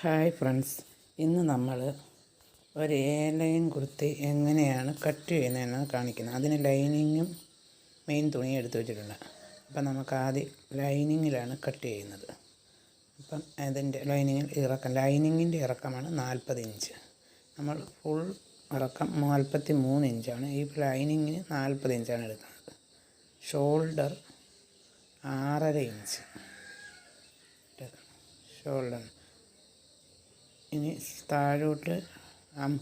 Hi friends, ഇന്ന് നമ്മൾ ഒരു ലൈൻ കുർത്തി എങ്ങനെയാണ് കട്ട് ചെയ്യുന്നതെന്നാണ് കാണിക്കുന്നത്. അതിന് ലൈനിങ്ങും മെയിൻ തുണിയും എടുത്ത് വെച്ചിട്ടുണ്ട്. അപ്പം നമുക്ക് ആദ്യം ലൈനിങ്ങിലാണ് കട്ട് ചെയ്യുന്നത്. അപ്പം അതിൻ്റെ ലൈനിങ്ങിൻ്റെ ഇറക്കമാണ് 40 ഇഞ്ച്. നമ്മൾ ഫുൾ ഇറക്കം 43 ഇഞ്ചാണ്. ഈ ലൈനിങ്ങിന് 40 ഇഞ്ചാണ് എടുക്കുന്നത്. Shoulder 6.5 inch shoulder. ഇനി താഴോട്ട്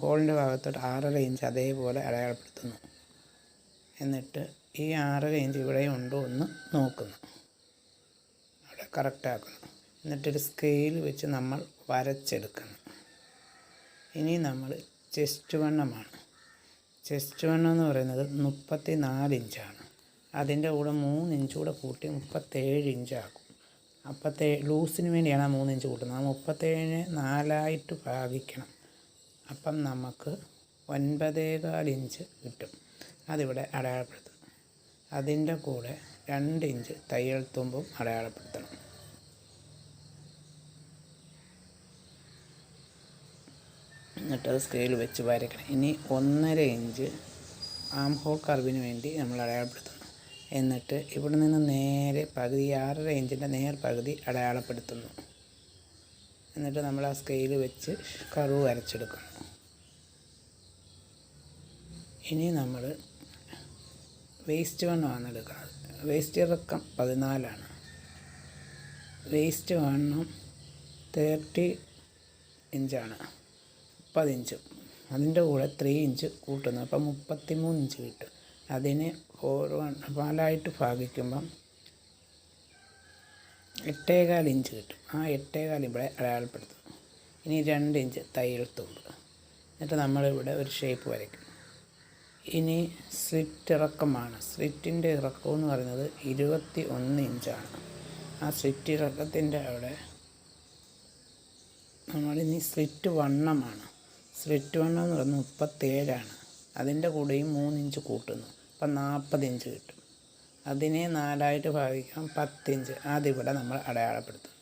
ഹോളിൻ്റെ ഭാഗത്തോട്ട് 6.5 ഇഞ്ച് അതേപോലെ അടയാളപ്പെടുത്തുന്നു. എന്നിട്ട് ഈ 6.5 ഇഞ്ച് ഇവിടെ ഉണ്ടോ എന്ന് നോക്കുന്നു, അവിടെ കറക്റ്റാക്കുന്നു. എന്നിട്ടൊരു സ്കെയിൽ വെച്ച് നമ്മൾ വരച്ചെടുക്കുന്നു. ഇനി നമ്മൾ ചെസ്റ്റ് വണ്ണമാണ്. ചെസ്റ്റ് വണ്ണം എന്ന് പറയുന്നത് 34 ഇഞ്ചാണ്. അതിൻ്റെ കൂടെ 3 ഇഞ്ച് കൂടെ കൂട്ടി 37 ഇഞ്ചാക്കും. ലൂസിന് വേണ്ടിയാണ് 3 ഇഞ്ച് കൂട്ടുന്നത്. 37 4 ഭാഗിക്കണം. അപ്പം നമുക്ക് 9.25 ഇഞ്ച് കിട്ടും. അതിവിടെ അടയാളപ്പെടുത്തണം. അതിൻ്റെ കൂടെ 2 ഇഞ്ച് തയ്യൽ തുമ്പും അടയാളപ്പെടുത്തണം. എന്നിട്ടത് സ്കെയിൽ വെച്ച് വരയ്ക്കണം. ഇനി 1.5 ഇഞ്ച് ആം ഹോൾ കർവിന് വേണ്ടി നമ്മൾ അടയാളപ്പെടുത്തണം. എന്നിട്ട് ഇവിടെ നിന്ന് നേരെ പകുതി 6.5 ഇഞ്ചിൻ്റെ നേർ പകുതി അടയാളപ്പെടുത്തുന്നു. എന്നിട്ട് നമ്മൾ ആ സ്കെയിൽ വെച്ച് കർവ് വരച്ചെടുക്കുന്നു. ഇനി നമ്മൾ വേസ്റ്റ് വണ്ണമാണ് എടുക്കുന്നത്. വേസ്റ്റ് ഇറക്കം 14ആണ്. വേസ്റ്റ് വണ്ണം 30 ഇഞ്ചാണ്, 30 ഇഞ്ച്. അതിൻ്റെ കൂടെ 3 ഇഞ്ച് കൂട്ടുന്നു. അപ്പം 33 ഇഞ്ച് കിട്ടും. അതിനെ 4 ഭാഗിക്കുമ്പം 8.25 ഇഞ്ച് കിട്ടും. ആ 8.25 ഇവിടെ അടയാളപ്പെടുത്തും. ഇനി 2 ഇഞ്ച് തയ്യൽ തുമ്പ്. എന്നിട്ട് നമ്മളിവിടെ ഒരു ഷേപ്പ് വരയ്ക്കും. ഇനി സ്ലിറ്റ് ഇറക്കമാണ്. സ്ലിറ്റിൻ്റെ ഇറക്കം എന്ന് പറയുന്നത് 21 ഇഞ്ചാണ്. ആ സ്ലിറ്റ് ഇറക്കത്തിൻ്റെ അവിടെ നമ്മളിനി സ്ലിറ്റ് വണ്ണമാണ്. സ്ലിറ്റ് വണ്ണം എന്ന് പറയുന്നത് 37ആണ്. അതിൻ്റെ കൂടെയും 3 ഇഞ്ച് കൂട്ടുന്നു. അപ്പം 40 ഇഞ്ച് കിട്ടും. അതിനെ 4 ഭാഗിക്കാം 10 ഇഞ്ച്. അതിവിടെ നമ്മൾ അടയാളപ്പെടുത്തും.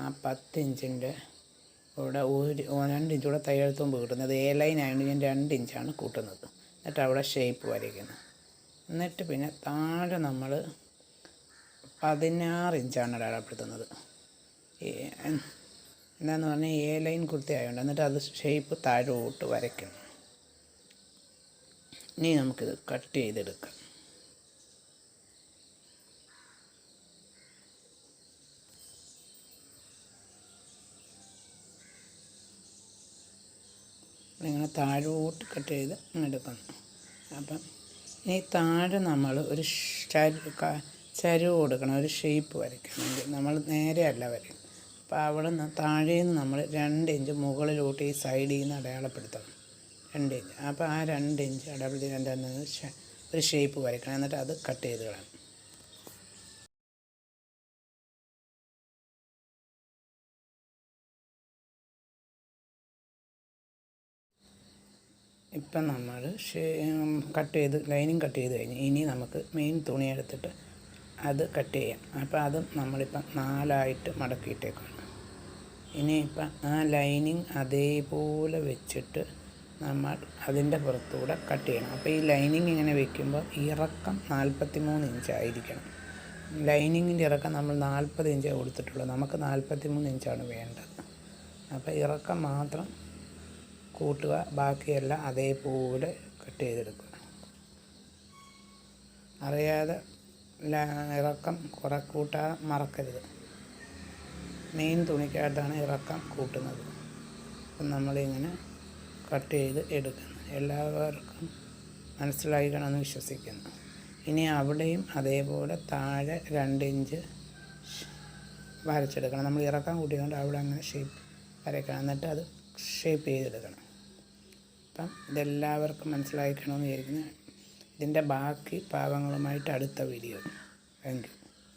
ആ 10 ഇഞ്ചിൻ്റെ ഇവിടെ 2 ഇഞ്ച് കൂടെ തയ്യൽ തുമ്പ് കിട്ടുന്നത്. ലൈൻ ആയതുകൊണ്ട് ഞാൻ 2 ഇഞ്ചാണ് കൂട്ടുന്നത്. എന്നിട്ട് അവിടെ ഷേപ്പ് വരയ്ക്കുന്നു. എന്നിട്ട് പിന്നെ താഴെ നമ്മൾ 16 ഇഞ്ചാണ് അടയാളപ്പെടുത്തുന്നത്. എന്താണെന്ന് പറഞ്ഞാൽ ലൈൻ കുർത്തി ആയതുകൊണ്ട്. എന്നിട്ട് അത് ഷേപ്പ് താഴോട്ട് വരയ്ക്കുന്നു. ഇനി നമുക്കിത് കട്ട് ചെയ്തെടുക്കാം. ഇങ്ങനെ താഴോട്ട് കട്ട് ചെയ്ത് എടുക്കണം. അപ്പം ഇനി താഴെ നമ്മൾ ഒരു ചരിവ് കൊടുക്കണം, ഒരു ഷേപ്പ് വരയ്ക്കണമെങ്കിൽ നമ്മൾ നേരെയല്ല വരയ്ക്കും. അപ്പോൾ അവിടെ നിന്ന് താഴേന്ന് നമ്മൾ 2 ഇഞ്ച് മുകളിലോട്ട് ഈ സൈഡിൽ നിന്ന് അടയാളപ്പെടുത്തണം. 2 ഇഞ്ച്. അപ്പോൾ ആ 2 ഇഞ്ച് അടയാളപ്പെടുത്തി എന്താണെന്ന് ഒരു ഷേപ്പ് വരയ്ക്കണം. എന്നിട്ട് അത് കട്ട് ചെയ്ത് കളയണം. ഇപ്പം നമ്മൾ ലൈനിങ് കട്ട് ചെയ്ത് കഴിഞ്ഞ് ഇനി നമുക്ക് മെയിൻ തുണി എടുത്തിട്ട് അത് കട്ട് ചെയ്യാം. അപ്പോൾ അതും നമ്മളിപ്പം 4 മടക്കിയിട്ടേക്കാണ്. ഇനിയിപ്പം ആ ലൈനിങ് അതേപോലെ വെച്ചിട്ട് നമ്മൾ അതിൻ്റെ പുറത്തൂടെ കട്ട് ചെയ്യണം. അപ്പോൾ ഈ ലൈനിങ് ഇങ്ങനെ വെക്കുമ്പോൾ ഇറക്കം 43 ഇഞ്ചായിരിക്കണം. ലൈനിങ്ങിൻ്റെ ഇറക്കം നമ്മൾ 40 ഇഞ്ചേ കൊടുത്തിട്ടുള്ളൂ. നമുക്ക് 43 ഇഞ്ചാണ് വേണ്ടത്. അപ്പോൾ ഇറക്കം മാത്രം കൂട്ടുക, ബാക്കിയെല്ലാം അതേപോലെ കട്ട് ചെയ്തെടുക്കുക. അറിയാതെ ഇറക്കം കൂട്ടാൻ മറക്കരുത്. മെയിൻ തുണിക്കകത്താണ് ഇറക്കം കൂട്ടുന്നത്. അപ്പം നമ്മളിങ്ങനെ കട്ട് ചെയ്ത് എടുക്കുന്നു. എല്ലാവർക്കും മനസ്സിലായിക്കണമെന്ന് വിശ്വസിക്കുന്നു. ഇനി അവിടെയും അതേപോലെ താഴെ 2 ഇഞ്ച് വരച്ചെടുക്കണം. നമ്മൾ ഇറക്കം കൂട്ടിക്കൊണ്ട് അവിടെ അങ്ങനെ ഷേപ്പ് വരയ്ക്കണം. എന്നിട്ട് അത് ഷേപ്പ് ചെയ്തെടുക്കണം. അപ്പം ഇതെല്ലാവർക്കും മനസ്സിലായിക്കണമെന്ന് വിചാരിക്കുന്നു. ഇതിൻ്റെ ബാക്കി ഭാഗങ്ങളുമായിട്ട് അടുത്ത വീഡിയോ. Thank you.